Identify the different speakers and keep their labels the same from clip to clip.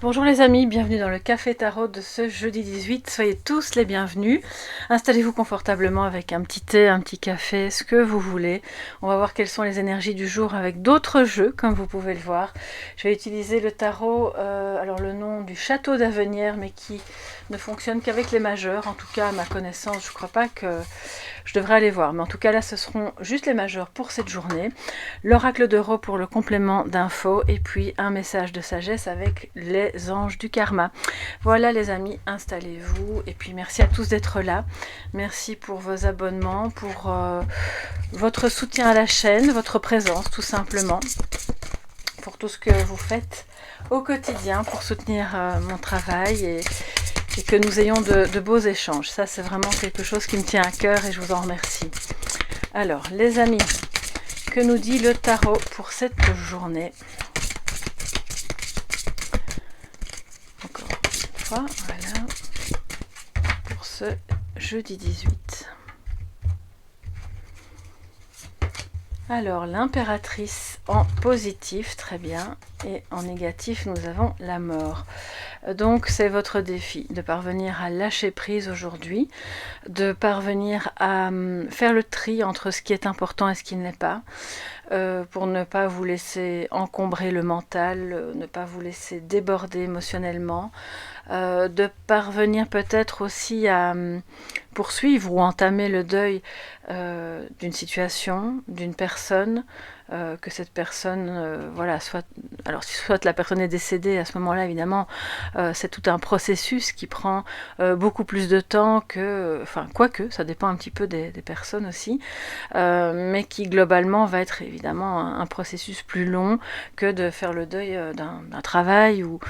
Speaker 1: Bonjour les amis, bienvenue dans le Café Tarot de ce jeudi 18. Soyez tous les bienvenus. Installez-vous confortablement avec un petit thé, un petit café, ce que vous voulez. On va voir quelles sont les énergies du jour avec d'autres jeux, comme vous pouvez le voir. Je vais utiliser le tarot, alors le nom du château d'Avenières, mais qui ne fonctionne qu'avec les majeurs. En tout cas, à ma connaissance, je ne crois pas que je devrais aller voir. Mais en tout cas, là, ce seront juste les majeurs pour cette journée. L'oracle d'Euro pour le complément d'infos. Et puis, un message de sagesse avec les anges du karma. Voilà les amis, installez-vous. Et puis, merci à tous d'être là. Merci pour vos abonnements, pour votre soutien à la chaîne, votre présence, tout simplement. Pour tout ce que vous faites au quotidien pour soutenir mon travail et que nous ayons de beaux échanges. Ça, c'est vraiment quelque chose qui me tient à cœur et je vous en remercie. Alors, les amis, que nous dit le tarot pour cette journée? Encore une fois, voilà, pour ce jeudi 18. Alors, l'impératrice en positif, très bien, et en négatif, nous avons la mort. Donc, c'est votre défi, de parvenir à lâcher prise aujourd'hui, de parvenir à faire le tri entre ce qui est important et ce qui ne l'est pas, pour ne pas vous laisser encombrer le mental, ne pas vous laisser déborder émotionnellement, de parvenir peut-être aussi à poursuivre ou entamer le deuil d'une situation, d'une personne, que cette personne, voilà, soit la personne est décédée, à ce moment-là, évidemment, c'est tout un processus qui prend beaucoup plus de temps que, enfin, quoique, ça dépend un petit peu des personnes aussi, mais qui globalement va être évidemment un processus plus long que de faire le deuil d'un travail ou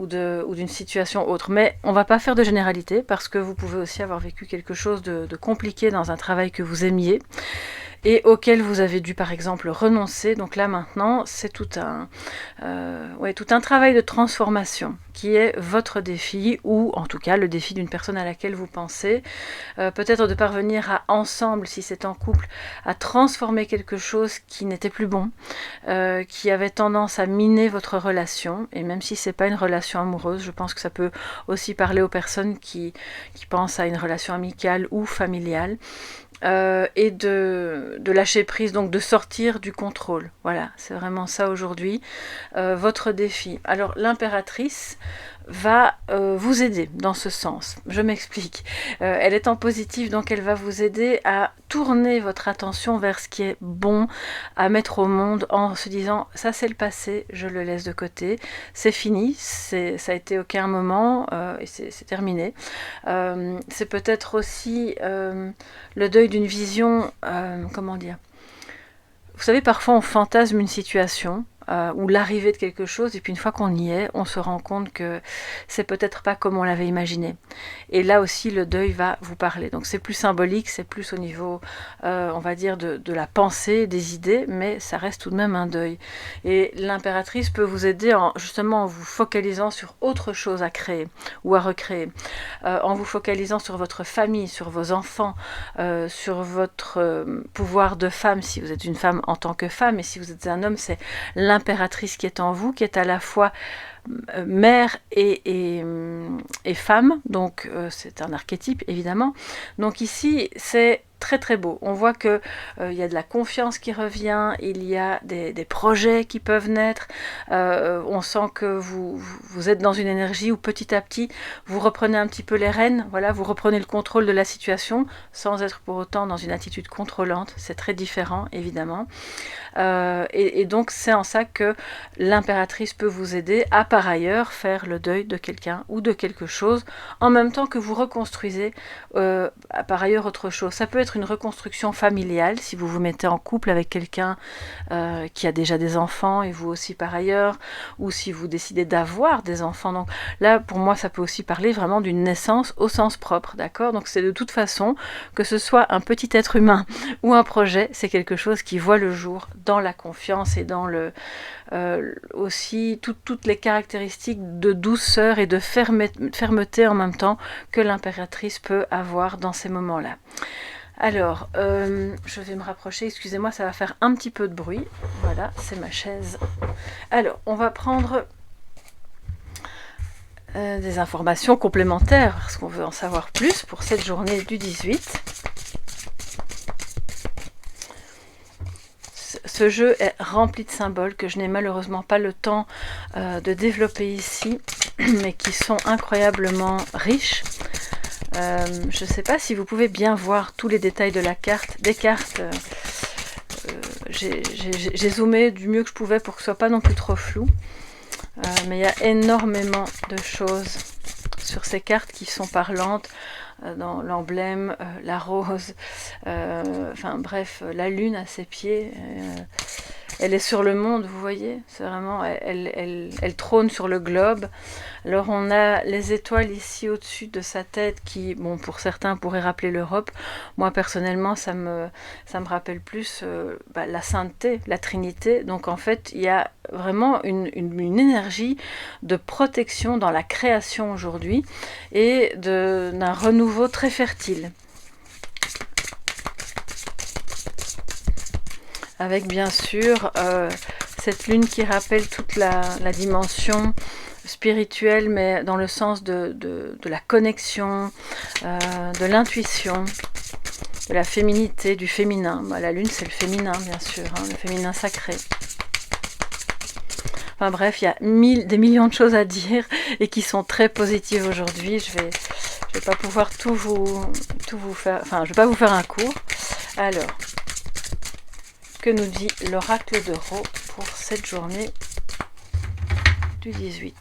Speaker 1: d'une situation autre. Mais on ne va pas faire de généralité, parce que vous pouvez aussi avoir vécu quelque chose de compliqué dans un travail que vous aimiez et auquel vous avez dû par exemple renoncer. Donc là maintenant, c'est tout un travail de transformation qui est votre défi, ou en tout cas le défi d'une personne à laquelle vous pensez. Peut-être de parvenir à ensemble, si c'est en couple, à transformer quelque chose qui n'était plus bon, qui avait tendance à miner votre relation. Et même si c'est pas une relation amoureuse, je pense que ça peut aussi parler aux personnes qui pensent à une relation amicale ou familiale. Et de lâcher prise, donc de sortir du contrôle. Voilà, c'est vraiment ça aujourd'hui, votre défi. Alors l'impératrice va vous aider dans ce sens. Je m'explique. Elle est en positif, donc elle va vous aider à tourner votre attention vers ce qui est bon à mettre au monde, en se disant ça c'est le passé, je le laisse de côté, c'est fini, ça a été ok un moment et c'est terminé. C'est peut-être aussi le deuil d'une vision, comment dire, vous savez, parfois on fantasme une situation ou l'arrivée de quelque chose, et puis une fois qu'on y est, on se rend compte que c'est peut-être pas comme on l'avait imaginé. Et là aussi, le deuil va vous parler. Donc c'est plus symbolique, c'est plus au niveau, on va dire, de la pensée, des idées, mais ça reste tout de même un deuil. Et l'impératrice peut vous aider justement en vous focalisant sur autre chose à créer ou à recréer, en vous focalisant sur votre famille, sur vos enfants, sur votre pouvoir de femme, si vous êtes une femme en tant que femme, et si vous êtes un homme, c'est l'impératrice qui est en vous, qui est à la fois mère et femme, donc c'est un archétype évidemment. Donc ici c'est très très beau. On voit que il y a de la confiance qui revient, il y a des projets qui peuvent naître, on sent que vous êtes dans une énergie où petit à petit vous reprenez un petit peu les rênes, voilà, vous reprenez le contrôle de la situation sans être pour autant dans une attitude contrôlante. C'est très différent évidemment, et donc c'est en ça que l'impératrice peut vous aider à par ailleurs faire le deuil de quelqu'un ou de quelque chose en même temps que vous reconstruisez par ailleurs autre chose. Ça peut être une reconstruction familiale si vous vous mettez en couple avec quelqu'un qui a déjà des enfants et vous aussi par ailleurs, ou si vous décidez d'avoir des enfants. Donc là pour moi ça peut aussi parler vraiment d'une naissance au sens propre, d'accord? Donc c'est de toute façon, que ce soit un petit être humain ou un projet, c'est quelque chose qui voit le jour dans la confiance et dans le aussi toutes les caractéristiques de douceur et de fermeté en même temps que l'impératrice peut avoir dans ces moments-là. Alors, je vais me rapprocher, excusez-moi, ça va faire un petit peu de bruit. Voilà, c'est ma chaise. Alors, on va prendre des informations complémentaires, parce qu'on veut en savoir plus pour cette journée du 18. Ce jeu est rempli de symboles que je n'ai malheureusement pas le temps de développer ici, mais qui sont incroyablement riches. Je ne sais pas si vous pouvez bien voir tous les détails de la carte. Des cartes, j'ai zoomé du mieux que je pouvais pour que ce soit pas non plus trop flou. Mais il y a énormément de choses sur ces cartes qui sont parlantes, dans l'emblème, la rose, enfin bref, la lune à ses pieds. Elle est sur le monde, vous voyez, c'est vraiment, elle trône sur le globe. Alors on a les étoiles ici au-dessus de sa tête qui, bon, pour certains pourraient rappeler l'Europe. Moi personnellement, ça me rappelle plus la sainteté, la Trinité. Donc en fait, il y a vraiment une énergie de protection dans la création aujourd'hui et d'un renouveau très fertile. Avec bien sûr cette lune qui rappelle toute la dimension spirituelle, mais dans le sens de la connexion, de l'intuition, de la féminité, du féminin. La lune, c'est le féminin, bien sûr, hein, le féminin sacré. Enfin bref, il y a des millions de choses à dire et qui sont très positives aujourd'hui. Je vais pas pouvoir tout vous faire, enfin, je vais pas vous faire un cours. Alors, que nous dit l'oracle de Rho pour cette journée du 18.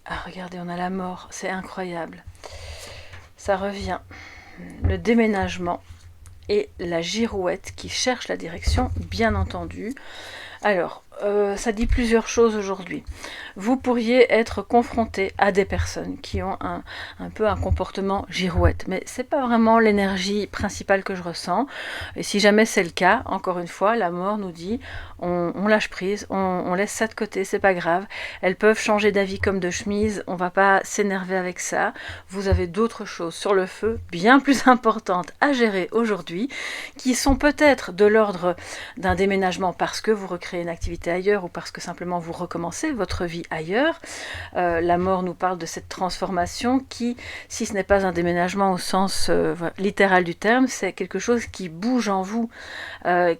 Speaker 1: Ah, regardez, on a la mort, c'est incroyable. Ça revient. Le déménagement et la girouette qui cherche la direction, bien entendu. Alors, ça dit plusieurs choses aujourd'hui. Vous pourriez être confronté à des personnes qui ont un peu un comportement girouette, mais c'est pas vraiment l'énergie principale que je ressens. Et si jamais c'est le cas, encore une fois, la mort nous dit on lâche prise, on laisse ça de côté, c'est pas grave. Elles peuvent changer d'avis comme de chemise, on va pas s'énerver avec ça. Vous avez d'autres choses sur le feu, bien plus importantes à gérer aujourd'hui, qui sont peut-être de l'ordre d'un déménagement parce que vous recréez une activité ailleurs ou parce que simplement vous recommencez votre vie ailleurs. La mort nous parle de cette transformation qui, si ce n'est pas un déménagement au sens littéral du terme, c'est quelque chose qui bouge en vous,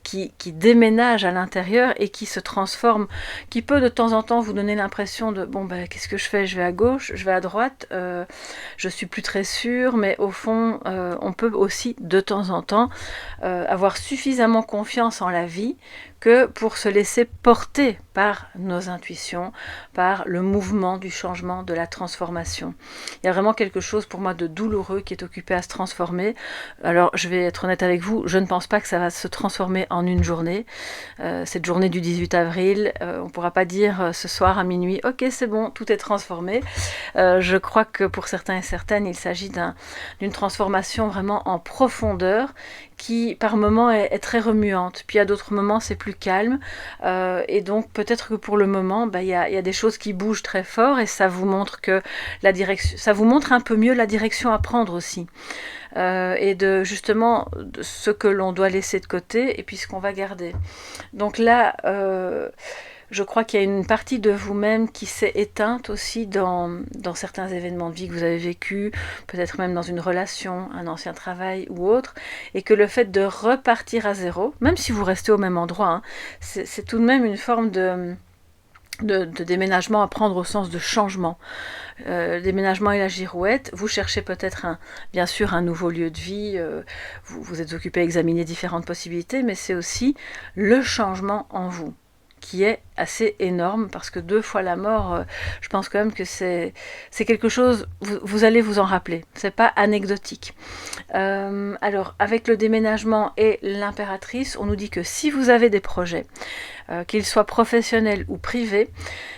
Speaker 1: qui déménage à l'intérieur et qui se transforme, qui peut de temps en temps vous donner l'impression de bon ben qu'est-ce que je fais, je vais à gauche, je vais à droite, je suis plus très sûre, mais au fond on peut aussi de temps en temps avoir suffisamment confiance en la vie que pour se laisser porter par nos intuitions, par le mouvement du changement, de la transformation. Il y a vraiment quelque chose pour moi de douloureux qui est occupé à se transformer. Alors je vais être honnête avec vous, je ne pense pas que ça va se transformer en une journée. Cette journée du 18 avril, on ne pourra pas dire ce soir à minuit, ok c'est bon, tout est transformé. Je crois que pour certains et certaines, il s'agit d'une transformation vraiment en profondeur qui par moments est très remuante, puis à d'autres moments c'est plus calme, et donc peut-être que pour le moment il y a des choses qui bougent très fort et ça vous montre que la direction, ça vous montre un peu mieux la direction à prendre aussi, et de justement de ce que l'on doit laisser de côté et puis ce qu'on va garder. Donc là je crois qu'il y a une partie de vous-même qui s'est éteinte aussi dans certains événements de vie que vous avez vécus, peut-être même dans une relation, un ancien travail ou autre, et que le fait de repartir à zéro, même si vous restez au même endroit, hein, c'est tout de même une forme de déménagement à prendre au sens de changement. Le déménagement et la girouette, vous cherchez peut-être bien sûr un nouveau lieu de vie, vous êtes occupé à examiner différentes possibilités, mais c'est aussi le changement en vous qui est assez énorme, parce que 2 fois la mort, je pense quand même que c'est quelque chose, vous allez vous en rappeler, c'est pas anecdotique. Alors avec le déménagement et l'impératrice, on nous dit que si vous avez des projets, qu'il soit professionnel ou privé,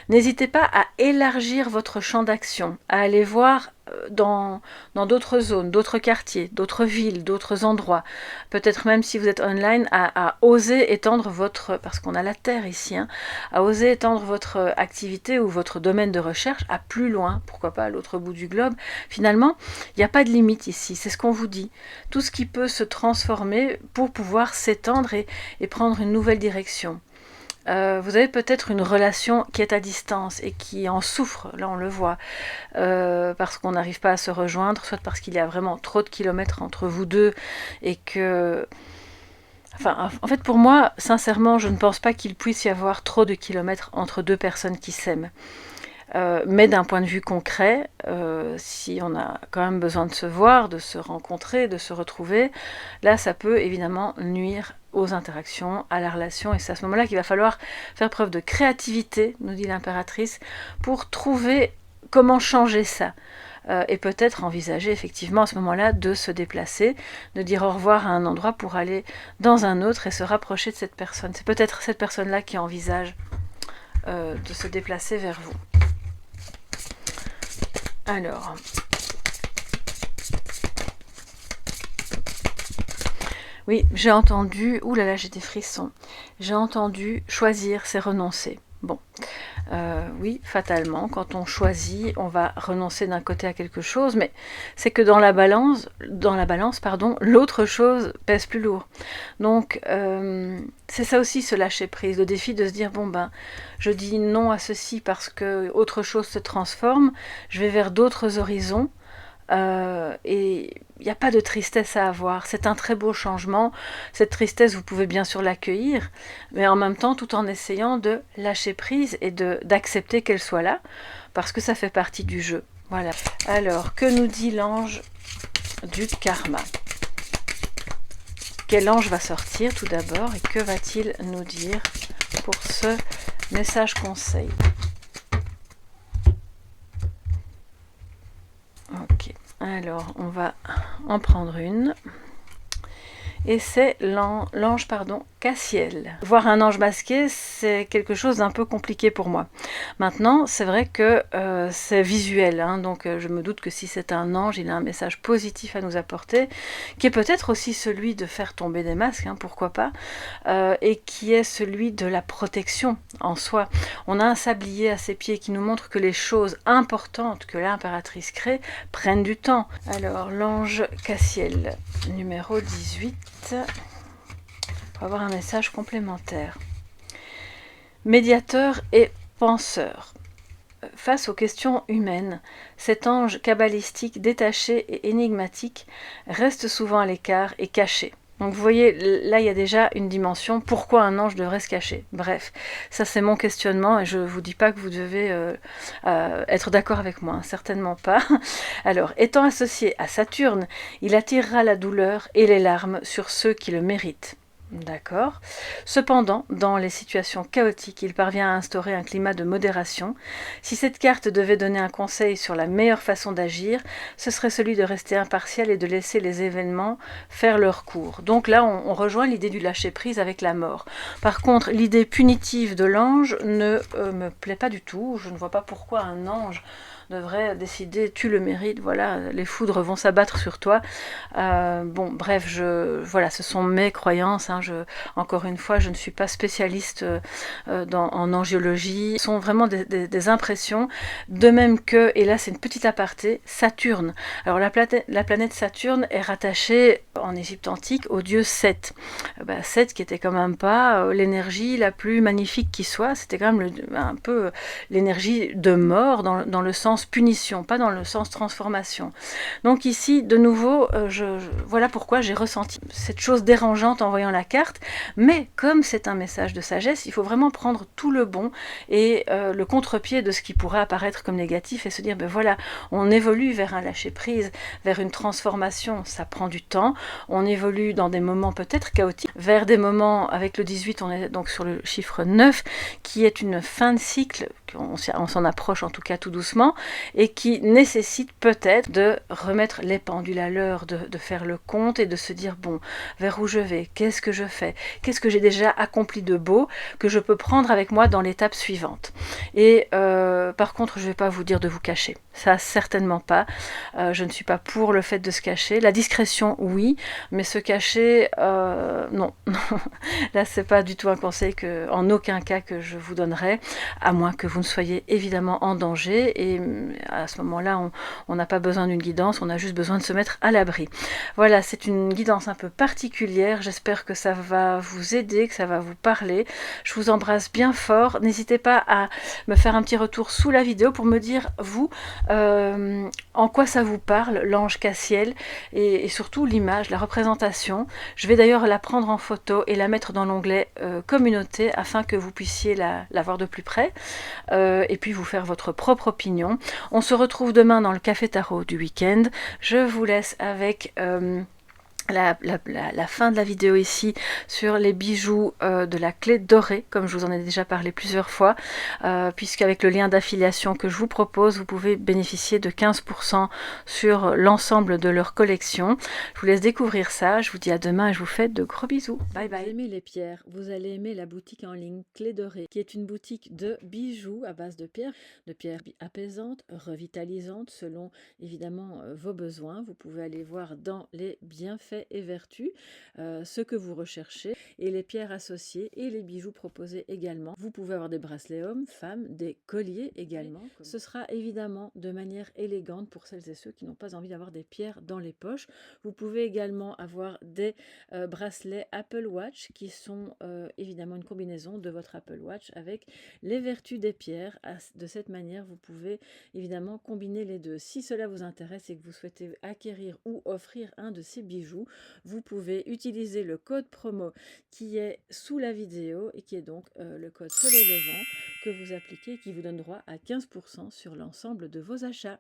Speaker 1: n'hésitez pas à élargir votre champ d'action, à aller voir dans d'autres zones, d'autres quartiers, d'autres villes, d'autres endroits. Peut-être même si vous êtes online, à oser étendre votre, parce qu'on a la Terre ici, hein, à oser étendre votre activité ou votre domaine de recherche à plus loin, pourquoi pas à l'autre bout du globe. Finalement, il n'y a pas de limite ici, c'est ce qu'on vous dit. Tout ce qui peut se transformer pour pouvoir s'étendre et prendre une nouvelle direction. Vous avez peut-être une relation qui est à distance et qui en souffre, là on le voit, parce qu'on n'arrive pas à se rejoindre, soit parce qu'il y a vraiment trop de kilomètres entre vous deux et que... Enfin, en fait, pour moi, sincèrement, je ne pense pas qu'il puisse y avoir trop de kilomètres entre deux personnes qui s'aiment. Mais d'un point de vue concret, si on a quand même besoin de se voir, de se rencontrer, de se retrouver, là ça peut évidemment nuire aux interactions, à la relation, et c'est à ce moment-là qu'il va falloir faire preuve de créativité, nous dit l'impératrice, pour trouver comment changer ça. Et peut-être envisager effectivement à ce moment-là de se déplacer, de dire au revoir à un endroit pour aller dans un autre et se rapprocher de cette personne. C'est peut-être cette personne-là qui envisage de se déplacer vers vous. Alors, oui, j'ai entendu, oulala, j'ai des frissons, j'ai entendu choisir, c'est renoncer. Bon, oui, fatalement, quand on choisit, on va renoncer d'un côté à quelque chose, mais c'est que dans la balance, pardon, l'autre chose pèse plus lourd. Donc, c'est ça aussi, ce lâcher prise, le défi de se dire, bon ben, je dis non à ceci parce que autre chose se transforme, je vais vers d'autres horizons, et il n'y a pas de tristesse à avoir, c'est un très beau changement. Cette tristesse, vous pouvez bien sûr l'accueillir, mais en même temps tout en essayant de lâcher prise et d'accepter qu'elle soit là, parce que ça fait partie du jeu. Voilà. Alors, que nous dit l'ange du karma? Quel ange va sortir tout d'abord et que va-t-il nous dire pour ce message conseil? Ok, alors on va en prendre une. Et c'est l'ange Cassiel. Voir un ange masqué, c'est quelque chose d'un peu compliqué pour moi. Maintenant, c'est vrai que c'est visuel, hein, donc je me doute que si c'est un ange, il a un message positif à nous apporter, qui est peut-être aussi celui de faire tomber des masques, hein, pourquoi pas, et qui est celui de la protection en soi. On a un sablier à ses pieds qui nous montre que les choses importantes que l'impératrice crée prennent du temps. Alors, l'ange Cassiel, numéro 18. Pour avoir un message complémentaire. Médiateur et penseur. Face aux questions humaines, cet ange kabbalistique détaché et énigmatique reste souvent à l'écart et caché. Donc vous voyez, là il y a déjà une dimension, pourquoi un ange devrait se cacher? Bref, ça c'est mon questionnement et je ne vous dis pas que vous devez être d'accord avec moi, hein, certainement pas. Alors, étant associé à Saturne, il attirera la douleur et les larmes sur ceux qui le méritent. D'accord. Cependant, dans les situations chaotiques, il parvient à instaurer un climat de modération. Si cette carte devait donner un conseil sur la meilleure façon d'agir, ce serait celui de rester impartial et de laisser les événements faire leur cours. Donc là, on rejoint l'idée du lâcher-prise avec la mort. Par contre, l'idée punitive de l'ange ne me plaît pas du tout. Je ne vois pas pourquoi un ange devrait décider, tu le mérites, voilà, les foudres vont s'abattre sur toi. Bon, bref, voilà, ce sont mes croyances, hein, encore une fois, je ne suis pas spécialiste en angiologie, ce sont vraiment des impressions, de même que, et là c'est une petite aparté, Saturne. Alors la planète Saturne est rattachée en Égypte antique au dieu Seth. Seth qui était quand même pas l'énergie la plus magnifique qui soit, c'était quand même un peu l'énergie de mort dans le sens punition, pas dans le sens transformation. Donc ici, de nouveau, voilà pourquoi j'ai ressenti cette chose dérangeante en voyant la carte, mais comme c'est un message de sagesse, il faut vraiment prendre tout le bon et le contre-pied de ce qui pourrait apparaître comme négatif et se dire, ben voilà, on évolue vers un lâcher-prise, vers une transformation, ça prend du temps, on évolue dans des moments peut-être chaotiques, vers des moments, avec le 18, on est donc sur le chiffre 9, qui est une fin de cycle, on s'en approche en tout cas tout doucement, et qui nécessitent peut-être de remettre les pendules à l'heure, de faire le compte et de se dire bon, vers où je vais, qu'est-ce que je fais, qu'est-ce que j'ai déjà accompli de beau que je peux prendre avec moi dans l'étape suivante. Et par contre, je ne vais pas vous dire de vous cacher, ça certainement pas. Je ne suis pas pour le fait de se cacher. La discrétion, oui, mais se cacher, non. Là, c'est pas du tout un conseil en aucun cas que je vous donnerai, à moins que vous ne soyez évidemment en danger. Et à ce moment-là, on n'a pas besoin d'une guidance, on a juste besoin de se mettre à l'abri. Voilà, c'est une guidance un peu particulière. J'espère que ça va vous aider, que ça va vous parler. Je vous embrasse bien fort. N'hésitez pas à me faire un petit retour sous la vidéo pour me dire, vous, en quoi ça vous parle, l'ange Cassiel, et surtout l'image, la représentation. Je vais d'ailleurs la prendre en photo et la mettre dans l'onglet communauté afin que vous puissiez la voir de plus près et puis vous faire votre propre opinion. On se retrouve demain dans le Café Tarot du week-end. Je vous laisse avec la fin de la vidéo ici sur les bijoux de la clé dorée, comme je vous en ai déjà parlé plusieurs fois, puisqu'avec le lien d'affiliation que je vous propose, vous pouvez bénéficier de 15% sur l'ensemble de leur collection. Je vous laisse découvrir ça, je vous dis à demain et je vous fais de gros bisous. Bye bye. Vous aimez les pierres, vous allez aimer la boutique en ligne Clé Dorée, qui est une boutique de bijoux à base de pierres apaisantes, revitalisantes, selon évidemment vos besoins. Vous pouvez aller voir dans les bienfaits et vertus ce que vous recherchez et les pierres associées et les bijoux proposés également. Vous pouvez avoir des bracelets hommes, femmes, des colliers également. Ce sera évidemment de manière élégante pour celles et ceux qui n'ont pas envie d'avoir des pierres dans les poches. Vous pouvez également avoir des bracelets Apple Watch qui sont évidemment une combinaison de votre Apple Watch avec les vertus des pierres. De cette manière, vous pouvez évidemment combiner les deux. Si cela vous intéresse et que vous souhaitez acquérir ou offrir un de ces bijoux, vous pouvez utiliser le code promo qui est sous la vidéo et qui est donc le code Soleil Levant que vous appliquez et qui vous donne droit à 15% sur l'ensemble de vos achats.